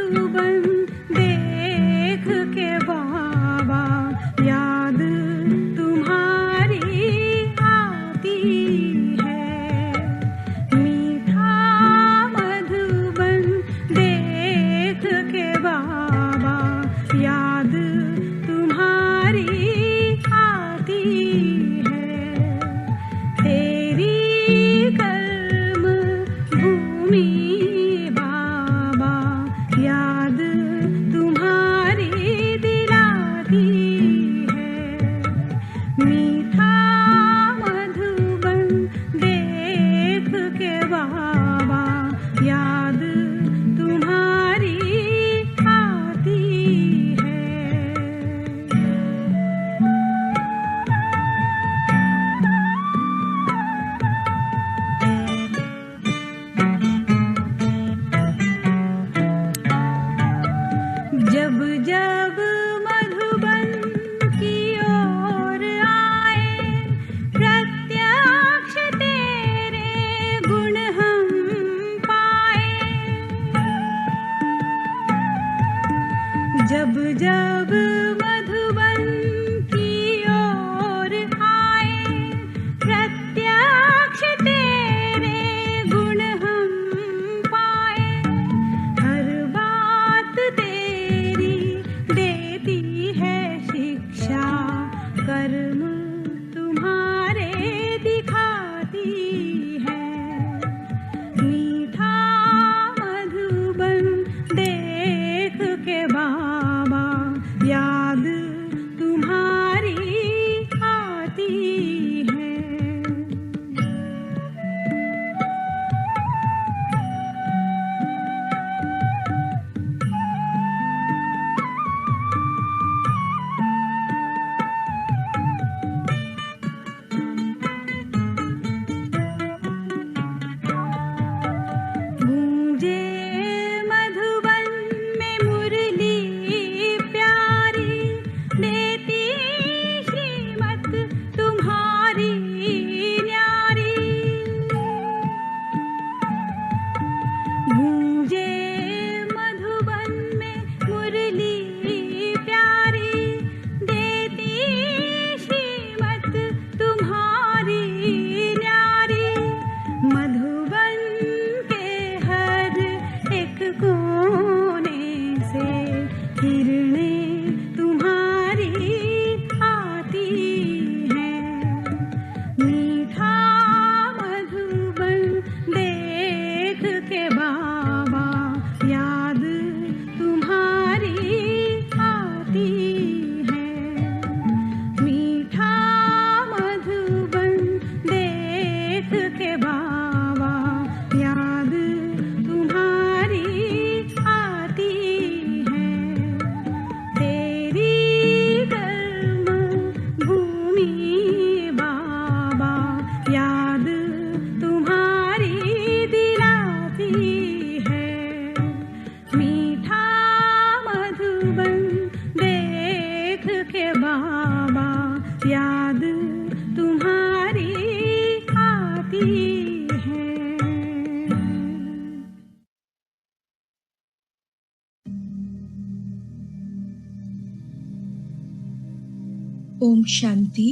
मधुबन देख के बाबा याद तुम्हारी आती है। मीठा मधुबन देख के बाबा याद तुम्हारी आती है। तेरी कर्म भूमि बाबा याद तुम्हारी दिलाती है। मीठा मधुबन देख के बाबा याद तुम्हारी आती है। जब जब मधुबन की ओर आए प्रत्यक्ष तेरे गुण हम पाए। जब जब मधुबन की ओर आए प्रत्यक्ष तेरे गुण हम पाए। हर बात तेरी देती है शिक्षा, कर्म तुम्हारे दिखाती है। मीठा मधुबन देख के बाबा याद तुम्हारी आती है। गूंजे मधुबन में मुरली प्यारी, देती श्रीमत तुम्हारी न्यारी। गूंजे मधुबन में मुरली प्यारी, देती श्रीमत तुम्हारी न्यारी। मधुबन के हर एक कोने से किरणें तुम्हारी आती हैं। मीठा मधुबन देख के बाबा याद तुम्हारी आती है। मीठा मधुबन देख के बाबा याद तुम्हारी आती है। तेरी कर्म भूमि बाबा याद तुम्हारी दिलाती है। मीठा मधुबन देख के बाबा याद तुम्हारी आती है। ओम शांति।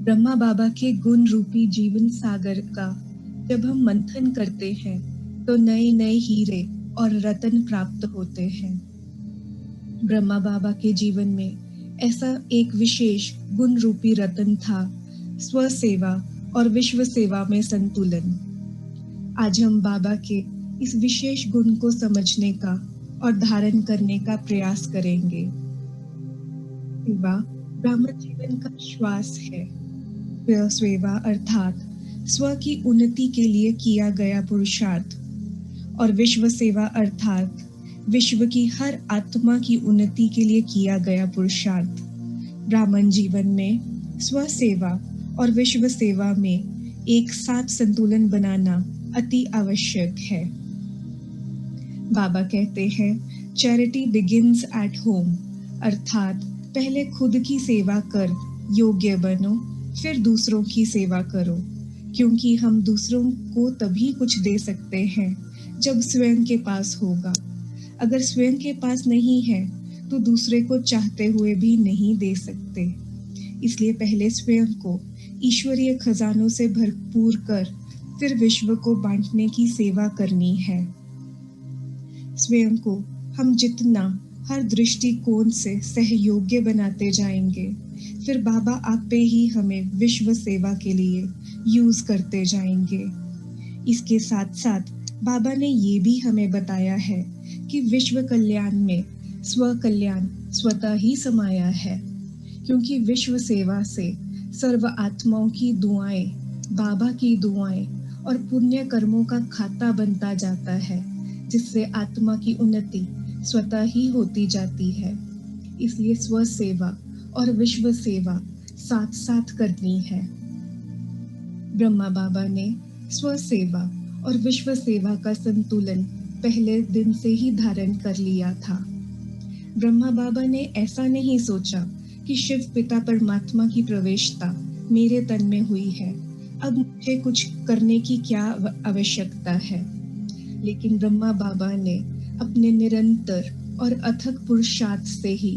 ब्रह्मा बाबा के गुण रूपी जीवन सागर का जब हम मंथन करते हैं तो नए नए हीरे और रत्न प्राप्त होते हैं। ब्रह्मा बाबा के जीवन में ऐसा एक विशेष गुण रूपी रत्न था, स्व सेवा और विश्व सेवा में संतुलन। आज हम बाबा के इस विशेष गुण को समझने का और धारण करने का प्रयास करेंगे। सेवा ब्राह्मण जीवन का श्वास है। सेवा अर्थात स्व की उन्नति के लिए किया गया पुरुषार्थ, और विश्व सेवा अर्थात विश्व की हर आत्मा की उन्नति के लिए किया गया पुरुषार्थ। ब्राह्मण जीवन में स्व सेवा और विश्व सेवा में एक साथ संतुलन बनाना अति आवश्यक है। बाबा कहते हैं, चैरिटी बिगिंस एट होम, अर्थात पहले खुद की सेवा कर योग्य बनो, फिर दूसरों की सेवा करो, क्योंकि हम दूसरों को तभी कुछ दे सकते हैं जब स्वयं के पास होगा। अगर स्वयं के पास नहीं है तो दूसरे को चाहते हुए भी नहीं दे सकते। इसलिए पहले स्वयं को ईश्वरीय खजानों से भरपूर कर फिर विश्व को बांटने की सेवा करनी है। स्वयं को हम जितना हर दृष्टिकोण से सहयोग्य बनाते जाएंगे, फिर बाबा आपे ही हमें विश्व सेवा के लिए यूज करते जाएंगे। इसके साथ साथ बाबा ने ये भी हमें बताया है कि विश्व कल्याण में स्व कल्याण स्वतः ही समाया है, क्योंकि विश्व सेवा से सर्व आत्माओं की दुआएं, बाबा की दुआएं और पुण्य कर्मों का खाता बनता जाता है, जिससे आत्मा की उन्नति स्वतः ही होती जाती है। इसलिए स्व सेवा और विश्व सेवा साथ साथ करनी है। ब्रह्मा बाबा ने स्व सेवा और विश्व सेवा का संतुलन पहले दिन से ही धारण कर लिया था। ब्रह्मा बाबा ने ऐसा नहीं सोचा कि शिव पिता परमात्मा की प्रवेशता मेरे तन में हुई है, अब मुझे कुछ करने की क्या आवश्यकता है। लेकिन ब्रह्मा बाबा ने अपने निरंतर और अथक पुरुषार्थ से ही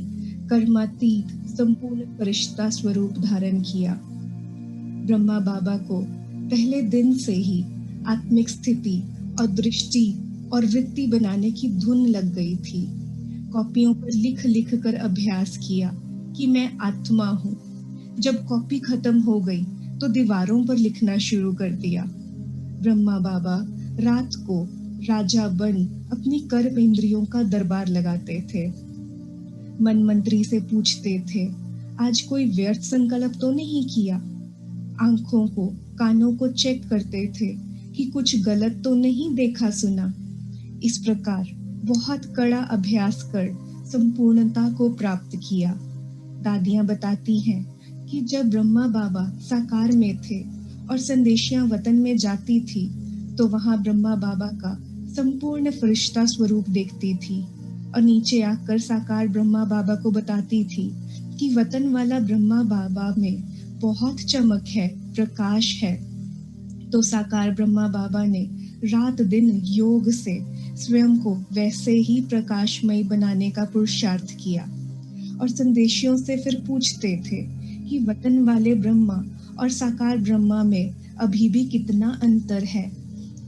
कर्मातीत संपूर्ण फरिश्ता स्वरूप धारण किया। ब्रह्मा बाबा को पहले दिन से ही आत्मिक स्थिति और दृष्टि और वृत्ति बनाने की धुन लग गई थी। कॉपियों पर लिख लिख कर अभ्यास किया कि मैं आत्मा हूँ। जब कॉपी खत्म हो गई तो दीवारों पर लिखना शुरू कर दिया। ब्रह्मा बाबा रात को राजा बन अपनी कर्म इंद्रियों का दरबार लगाते थे। मन मंत्री से पूछते थे, आज कोई व्यर्थ संकल्प तो नहीं किया। आंखों को कानों को चेक करते थे कि कुछ गलत तो नहीं देखा सुना। इस प्रकार बहुत कड़ा अभ्यास कर संपूर्णता को प्राप्त किया। दादियां बताती हैं कि जब ब्रह्मा बाबा साकार में थे और संदेशियां वतन में जाती थी तो वहां ब्रह्मा बाबा का संपूर्ण फरिश्ता स्वरूप देखती थी और नीचे आकर साकार ब्रह्मा बाबा को बताती थी कि वतन वाला ब्रह्मा बाबा में बहुत चमक है, प्रकाश है। तो साकार ब्रह्मा बाबा ने रात दिन योग से स्वयं को वैसे ही प्रकाशमय बनाने का पुरुषार्थ किया और संदेशियों से फिर पूछते थे कि वतन वाले ब्रह्मा और साकार ब्रह्मा में अभी भी कितना अंतर है।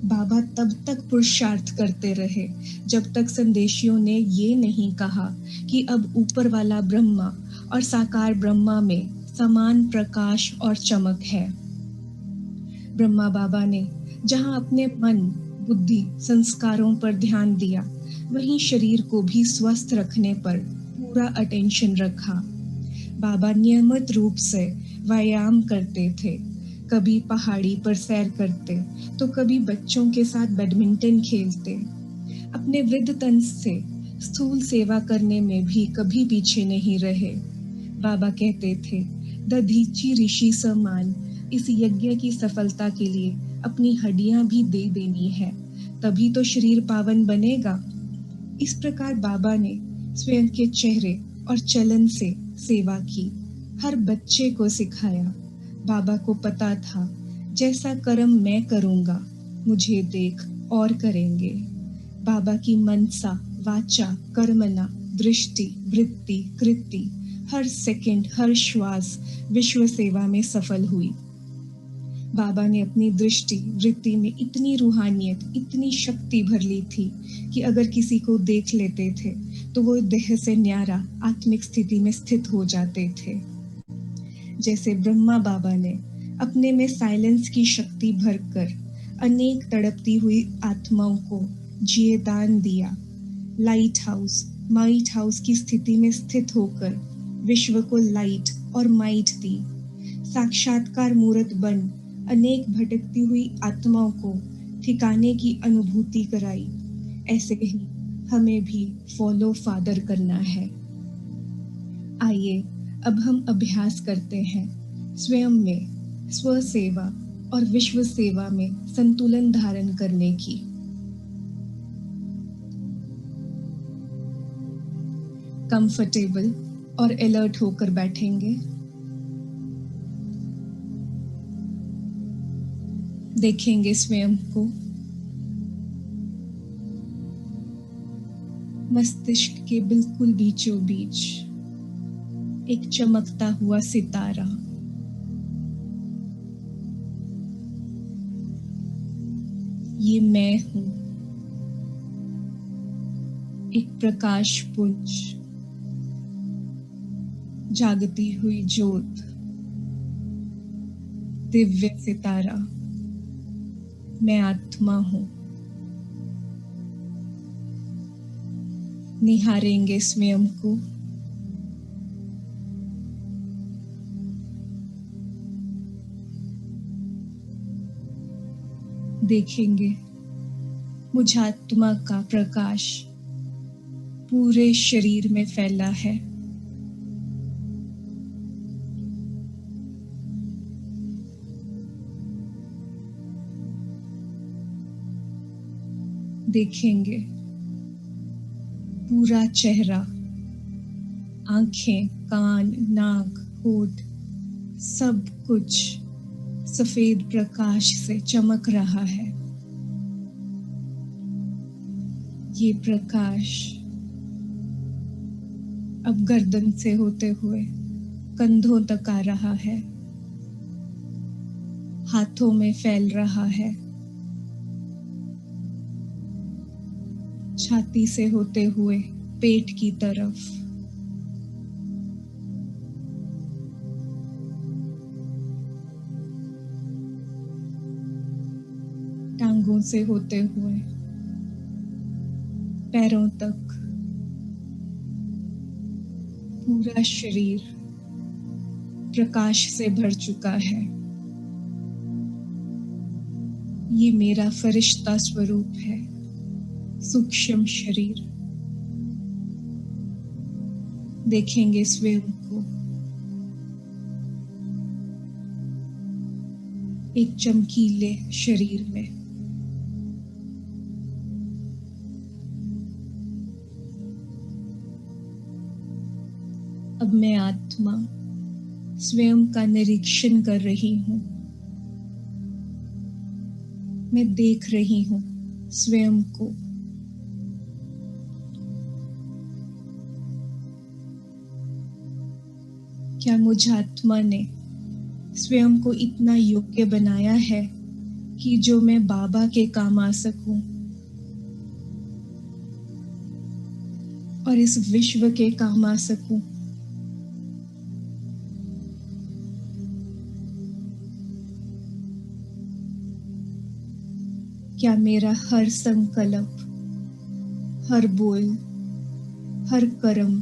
बाबा तब तक पुरुषार्थ करते रहे जब तक संदेशियों ने ये नहीं कहा कि अब ऊपर वाला ब्रह्मा और साकार ब्रह्मा में समान प्रकाश और चमक है। ब्रह्मा बाबा ने जहां अपने मन, बुद्धि, संस्कारों पर ध्यान दिया, वहीं शरीर को भी स्वस्थ रखने पर पूरा अटेंशन रखा। बाबा नियमित रूप से व्यायाम करते थे। कभी पहाड़ी पर सैर करते तो कभी बच्चों के साथ बैडमिंटन खेलते। अपने वृद्ध तन से स्थूल सेवा करने में भी कभी पीछे नहीं रहे। बाबा कहते थे, दधीची ऋषि समान इस यज्ञ की सफलता के लिए अपनी हड्डियां भी दे देनी है, तभी तो शरीर पावन बनेगा। इस प्रकार बाबा ने स्वयं के चेहरे और चलन से सेवा की, हर बच्चे को सिखाया। बाबा को पता था जैसा कर्म मैं करूंगा मुझे देख और करेंगे। बाबा की मनसा, वाचा, कर्मना, दृष्टि, वृत्ति, कृति हर सेकंड, हर श्वास विश्व सेवा में सफल हुई। बाबा ने अपनी दृष्टि, वृत्ति में इतनी रूहानियत, इतनी शक्ति भर ली थी कि अगर किसी को देख लेते थे तो वो देह से न्यारा आत्मिक स्थिति में स्थित हो जाते थे। जैसे ब्रह्मा बाबा ने अपने में साइलेंस की शक्ति भरकर अनेक तड़पती हुई आत्माओं को जिए दान दिया। लाइट हाउस, माइट हाउस की स्थिति में स्थित होकर विश्व को लाइट और माइट दी। साक्षात्कार मूर्त बन अनेक भटकती हुई आत्माओं को ठिकाने की अनुभूति कराई। ऐसे ही हमें भी फॉलो फादर करना है। आइए अब हम अभ्यास करते हैं स्वयं में स्व सेवा और विश्व सेवा में संतुलन धारण करने की। कंफर्टेबल और अलर्ट होकर बैठेंगे। देखेंगे स्वयं को। मस्तिष्क के बिल्कुल बीचों बीच एक चमकता हुआ सितारा। ये मैं हूं, एक प्रकाश पुंज, जागती हुई ज्योत, दिव्य सितारा। मैं आत्मा हूं। निहारेंगे स्वयं को। देखेंगे मुझ आत्मा का प्रकाश पूरे शरीर में फैला है। देखेंगे पूरा चेहरा, आंखें, कान, नाक, होठ, सब कुछ सफेद प्रकाश से चमक रहा है। ये प्रकाश अब गर्दन से होते हुए कंधों तक आ रहा है, हाथों में फैल रहा है, छाती से होते हुए पेट की तरफ, टांगों से होते हुए पैरों तक, पूरा शरीर प्रकाश से भर चुका है। ये मेरा फरिश्ता स्वरूप है, सूक्ष्म शरीर। देखेंगे स्वयं को एक चमकीले शरीर में। अब मैं आत्मा स्वयं का निरीक्षण कर रही हूं। मैं देख रही हूं स्वयं को। क्या मुझ आत्मा ने स्वयं को इतना योग्य बनाया है कि जो मैं बाबा के काम आ सकूं और इस विश्व के काम आ सकूं? क्या मेरा हर संकल्प, हर बोल, हर कर्म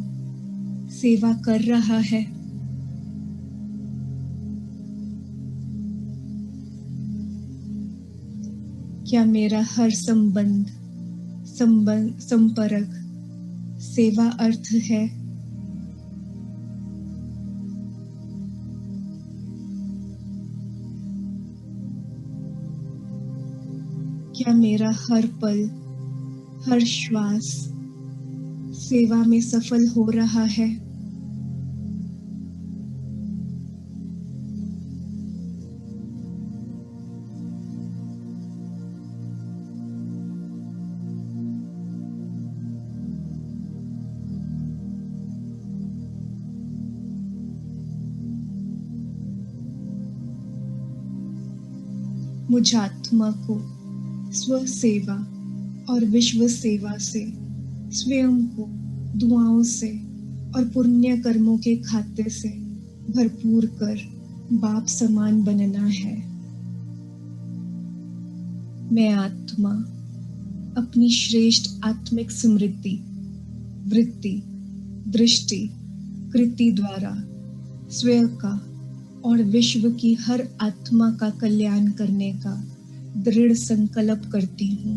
सेवा कर रहा है? क्या मेरा हर संपर्क सेवा अर्थ है? क्या मेरा हर पल, हर श्वास सेवा में सफल हो रहा है? मुझ आत्मा को स्व सेवा और विश्व सेवा से स्वयं को दुआओं से और पुण्य कर्मों के खाते से भरपूर कर बाप समान बनना है। मैं आत्मा अपनी श्रेष्ठ आत्मिक स्मृति, वृत्ति, दृष्टि, कृति द्वारा स्वयं का और विश्व की हर आत्मा का कल्याण करने का दृढ़ संकल्प करती हूँ।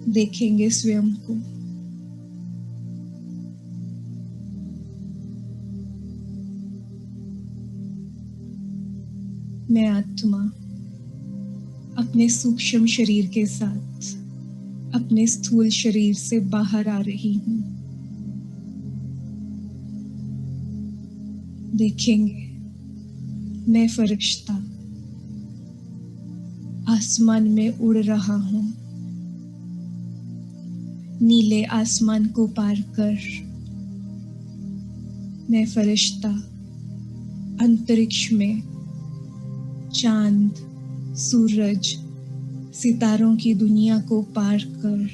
देखेंगे स्वयं को। मैं आत्मा अपने सूक्ष्म शरीर के साथ अपने स्थूल शरीर से बाहर आ रही हूँ। देखेंगे मैं फरिश्ता आसमान में उड़ रहा हूँ, नीले आसमान को पार कर। मैं फरिश्ता अंतरिक्ष में चांद, सूरज, सितारों की दुनिया को पार कर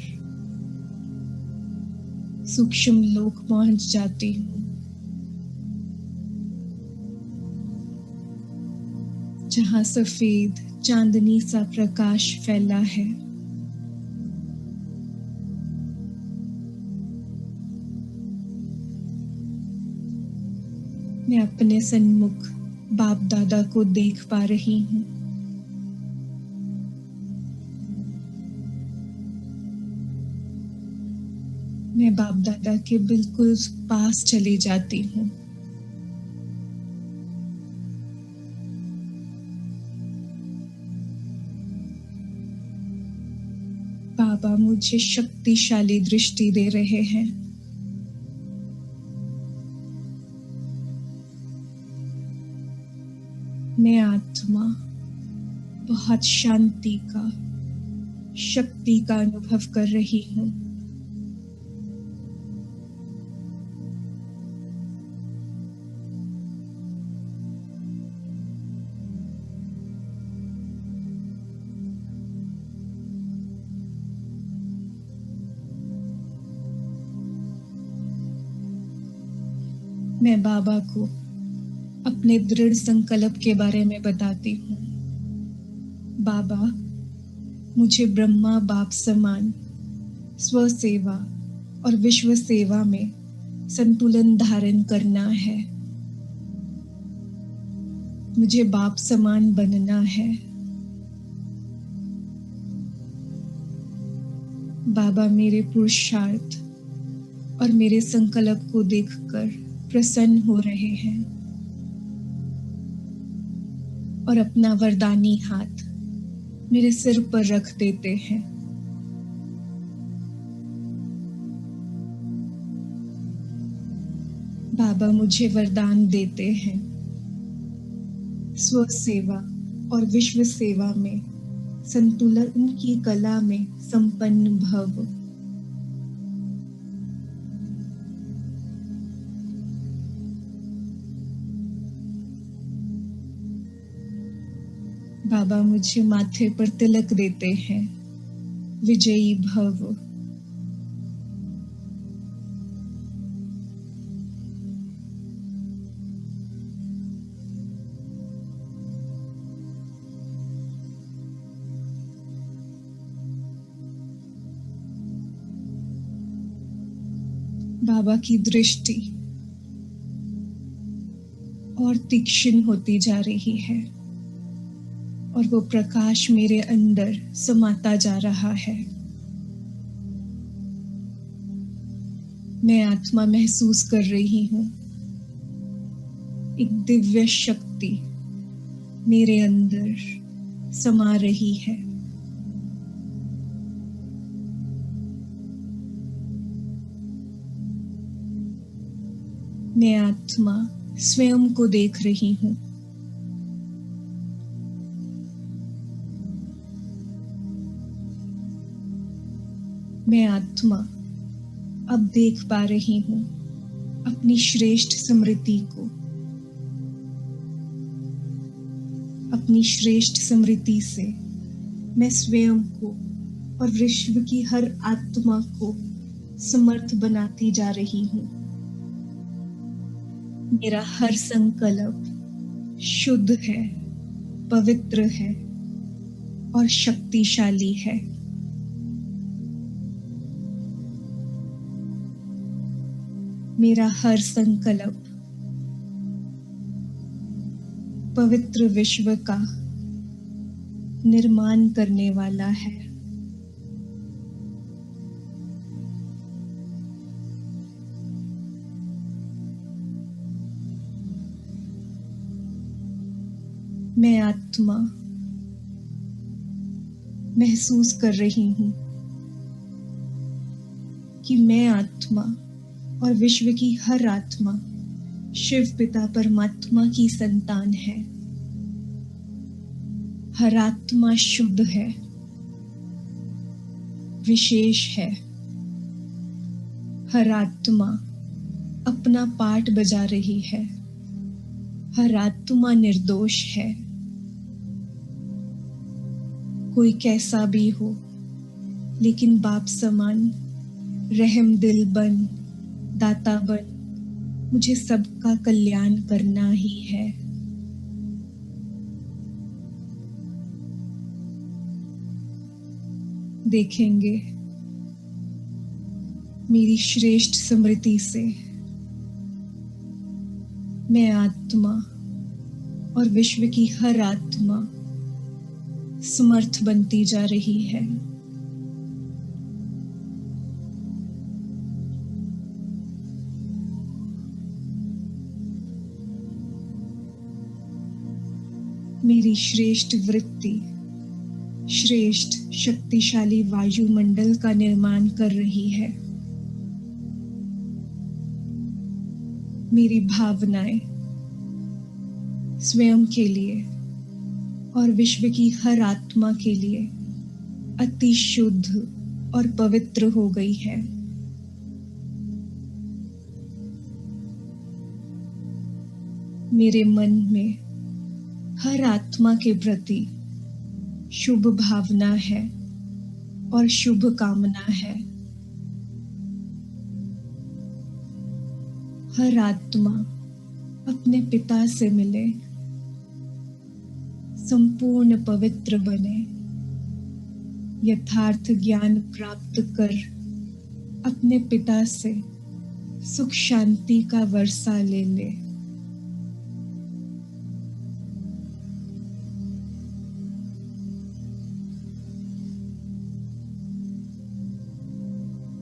सूक्ष्म लोक पहुंच जाती हूँ, जहाँ सफेद चांदनी सा प्रकाश फैला है। मैं अपने सन्मुख बाप दादा को देख पा रही हूँ। मैं बाप दादा के बिल्कुल पास चली जाती हूँ। बाबा मुझे शक्तिशाली दृष्टि दे रहे हैं। मैं आत्मा बहुत शांति का, शक्ति का अनुभव कर रही हूँ। मैं बाबा को अपने दृढ़ संकल्प के बारे में बताती हूँ। बाबा, मुझे ब्रह्मा बाप समान स्व सेवा और विश्व सेवा में संतुलन धारण करना है। मुझे बाप समान बनना है। बाबा मेरे पुरुषार्थ और मेरे संकल्प को देखकर प्रसन्न हो रहे हैं और अपना वरदानी हाथ मेरे सिर पर रख देते हैं। बाबा मुझे वरदान देते हैं, स्व सेवा और विश्व सेवा में संतुलन की कला में संपन्न भव। बाबा मुझे माथे पर तिलक देते हैं, विजयी भव। बाबा की दृष्टि और तीक्ष्ण होती जा रही है और वो प्रकाश मेरे अंदर समाता जा रहा है। मैं आत्मा महसूस कर रही हूँ, एक दिव्य शक्ति मेरे अंदर समा रही है। मैं आत्मा स्वयं को देख रही हूँ। मैं आत्मा अब देख पा रही हूँ अपनी श्रेष्ठ स्मृति को। अपनी श्रेष्ठ स्मृति से मैं स्वयं को और विश्व की हर आत्मा को समर्थ बनाती जा रही हूँ। मेरा हर संकल्प शुद्ध है, पवित्र है और शक्तिशाली है। मेरा हर संकल्प पवित्र विश्व का निर्माण करने वाला है। मैं आत्मा महसूस कर रही हूँ कि मैं आत्मा और विश्व की हर आत्मा शिव पिता परमात्मा की संतान है। हर आत्मा शुद्ध है, विशेष है। हर आत्मा अपना पाठ बजा रही है। हर आत्मा निर्दोष है। कोई कैसा भी हो, लेकिन बाप समान रहम दिल बन, दाता बन, मुझे सबका कल्याण करना ही है। देखेंगे मेरी श्रेष्ठ स्मृति से मैं आत्मा और विश्व की हर आत्मा समर्थ बनती जा रही है। मेरी श्रेष्ठ वृत्ति श्रेष्ठ शक्तिशाली वायुमंडल का निर्माण कर रही है। मेरी भावनाएं स्वयं के लिए और विश्व की हर आत्मा के लिए अति शुद्ध और पवित्र हो गई है। मेरे मन में हर आत्मा के प्रति शुभ भावना है और शुभ कामना है। हर आत्मा अपने पिता से मिले, संपूर्ण पवित्र बने, यथार्थ ज्ञान प्राप्त कर अपने पिता से सुख शांति का वर्षा ले ले।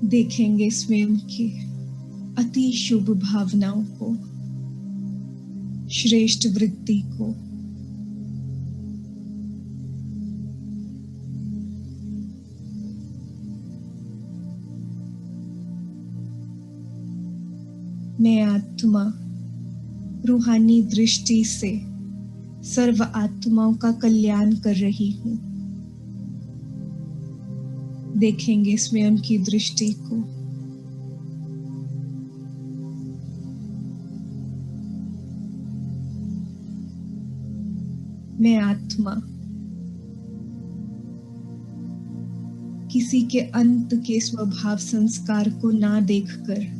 देखेंगे स्वयं की अति शुभ भावनाओं को, श्रेष्ठ वृत्ति को। मैं आत्मा रूहानी दृष्टि से सर्व आत्माओं का कल्याण कर रही हूं। देखेंगे स्वयं की दृष्टि को। मैं आत्मा किसी के अंत के स्वभाव संस्कार को ना देखकर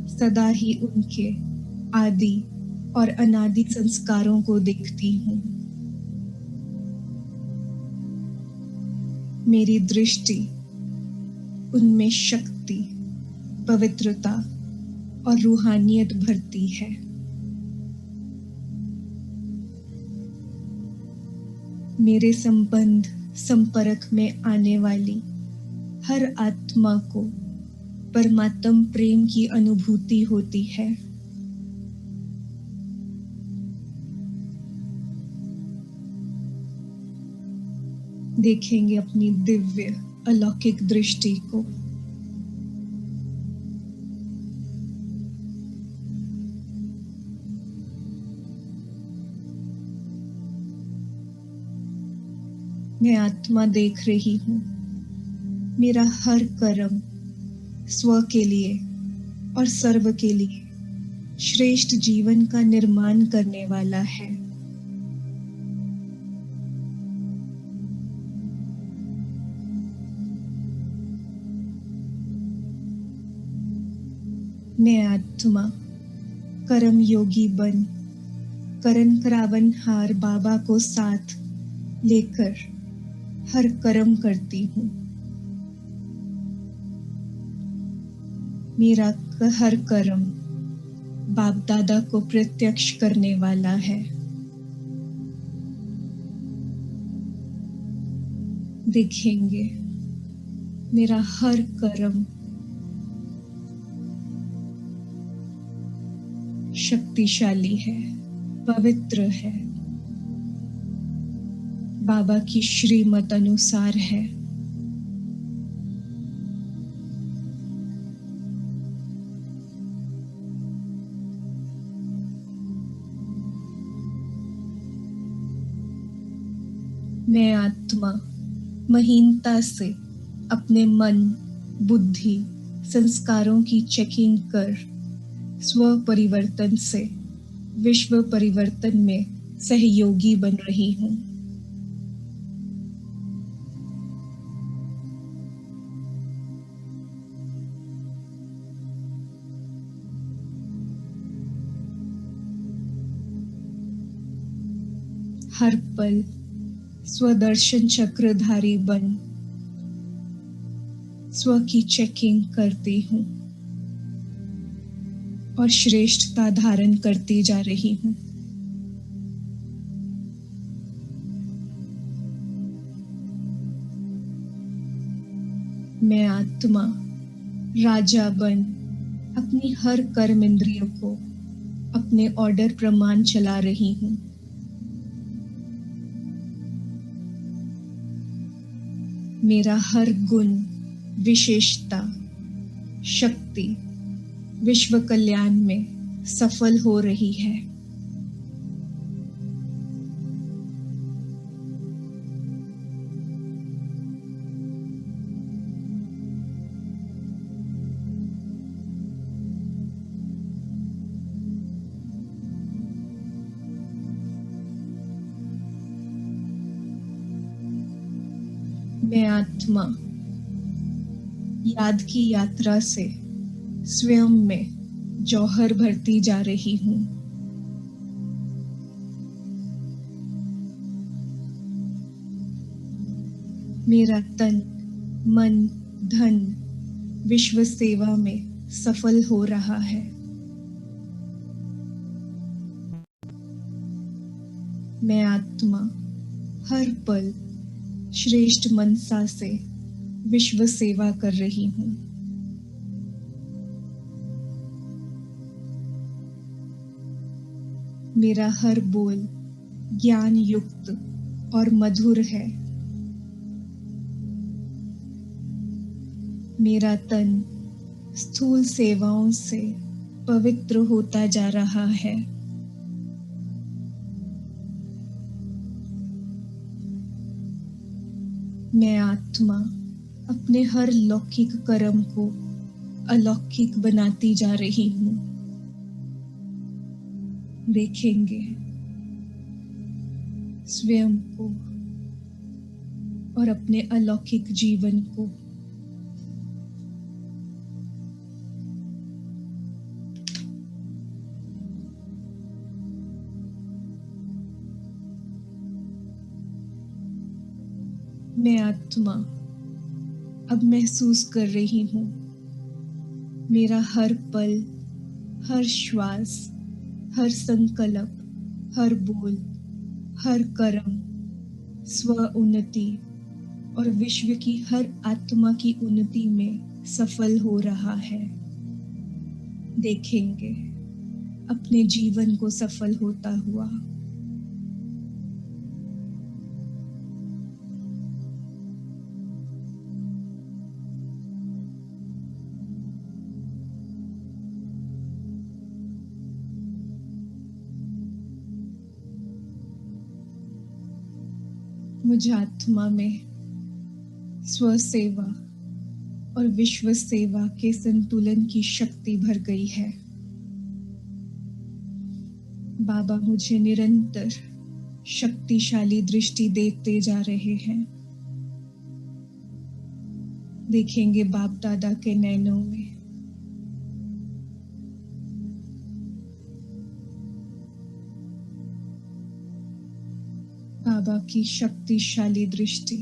सदा ही उनके आदि और अनादि संस्कारों को देखती हूं। मेरी दृष्टि उनमें शक्ति, पवित्रता और रूहानियत भरती है। मेरे संपर्क में आने वाली हर आत्मा को परमात्म प्रेम की अनुभूति होती है। देखेंगे अपनी दिव्य अलौकिक दृष्टि को। मैं आत्मा देख रही हूं, मेरा हर कर्म स्व के लिए और सर्व के लिए श्रेष्ठ जीवन का निर्माण करने वाला है। मैं आत्मा कर्म योगी बन करण करावन हार बाबा को साथ लेकर हर कर्म करती हूं। मेरा हर कर्म बाप दादा को प्रत्यक्ष करने वाला है। देखेंगे मेरा हर कर्म शक्तिशाली है, पवित्र है, बाबा की श्रीमत अनुसार है। मैं आत्मा महीनता से अपने मन, बुद्धि, संस्कारों की चेकिंग कर स्व परिवर्तन से विश्व परिवर्तन में सहयोगी बन रही हूँ। हर पल स्वदर्शन चक्रधारी बन स्व की चेकिंग करती हूँ और श्रेष्ठता धारण करती जा रही हूँ। मैं आत्मा राजा बन अपनी हर कर्म इंद्रियों को अपने ऑर्डर प्रमाण चला रही हूँ। मेरा हर गुण, विशेषता, शक्ति विश्व कल्याण में सफल हो रही है। मैं आत्मा याद की यात्रा से स्वयं में जौहर भरती जा रही हूँ। मेरा तन, मन, धन विश्व सेवा में सफल हो रहा है। मैं आत्मा हर पल श्रेष्ठ मनसा से विश्व सेवा कर रही हूँ। मेरा हर बोल ज्ञान युक्त और मधुर है। मेरा तन स्थूल सेवाओं से पवित्र होता जा रहा है। मैं आत्मा अपने हर लौकिक कर्म को अलौकिक बनाती जा रही हूँ। देखेंगे स्वयं को और अपने अलौकिक जीवन को। मैं आत्मा अब महसूस कर रही हूँ मेरा हर पल, हर श्वास, हर संकल्प, हर बोल, हर कर्म स्व उन्नति और विश्व की हर आत्मा की उन्नति में सफल हो रहा है। देखेंगे अपने जीवन को सफल होता हुआ। मुझ आत्मा में स्वसेवा और विश्व सेवा के संतुलन की शक्ति भर गई है। बाबा मुझे निरंतर शक्तिशाली दृष्टि देते जा रहे हैं। देखेंगे बाप दादा के नैनों में बाबा की शक्तिशाली दृष्टि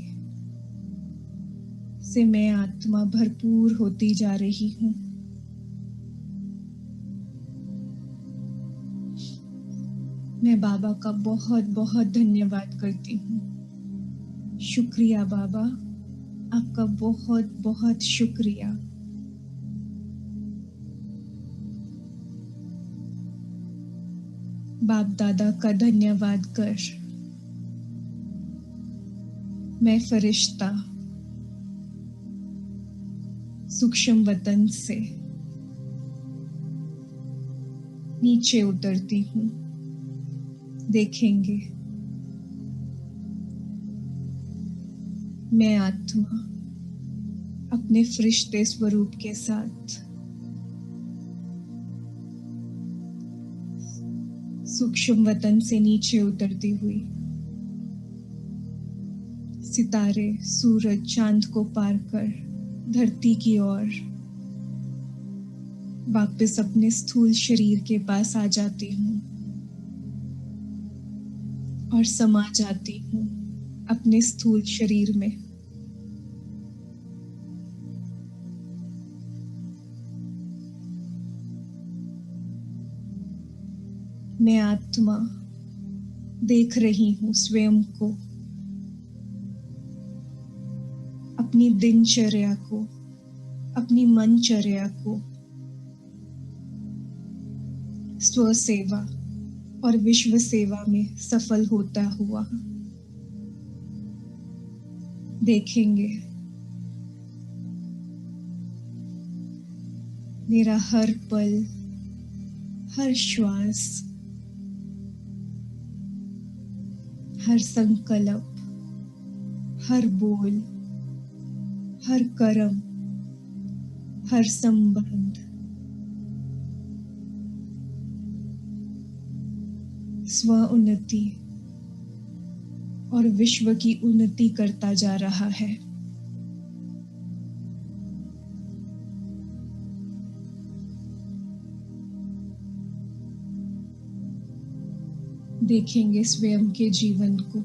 से मैं आत्मा भरपूर होती जा रही हूँ। मैं बाबा का बहुत बहुत धन्यवाद करती हूँ। शुक्रिया बाबा, आपका बहुत बहुत शुक्रिया। बाप दादा का धन्यवाद कर मैं फरिश्ता सूक्ष्म वतन से नीचे उतरती हूँ। देखेंगे मैं आत्मा अपने फरिश्ते स्वरूप के साथ सूक्ष्म वतन से नीचे उतरती हुई सितारे, सूरज, चांद को पार कर धरती की ओर वापस अपने स्थूल शरीर के पास आ जाती हूँ और समा जाती हूँ अपने स्थूल शरीर में। मैं आत्मा देख रही हूँ स्वयं को, अपनी दिनचर्या को, अपनी मनचर्या को, स्व सेवा और विश्व सेवा में सफल होता हुआ देखेंगे। मेरा हर पल, हर श्वास, हर संकल्प, हर बोल, हर कर्म, हर संबंध स्व उन्नति और विश्व की उन्नति करता जा रहा है। देखेंगे स्वयं के जीवन को।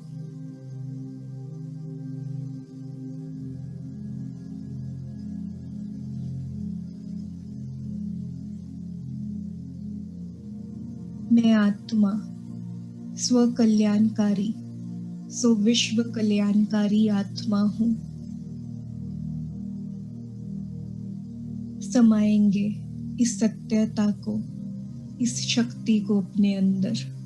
मैं आत्मा स्व कल्याणकारी, सो विश्व कल्याणकारी आत्मा हूं। समाएंगे इस सत्यता को, इस शक्ति को अपने अंदर।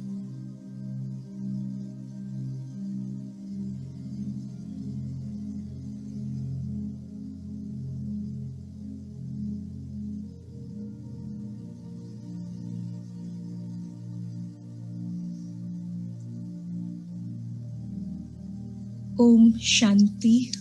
ओम शांति।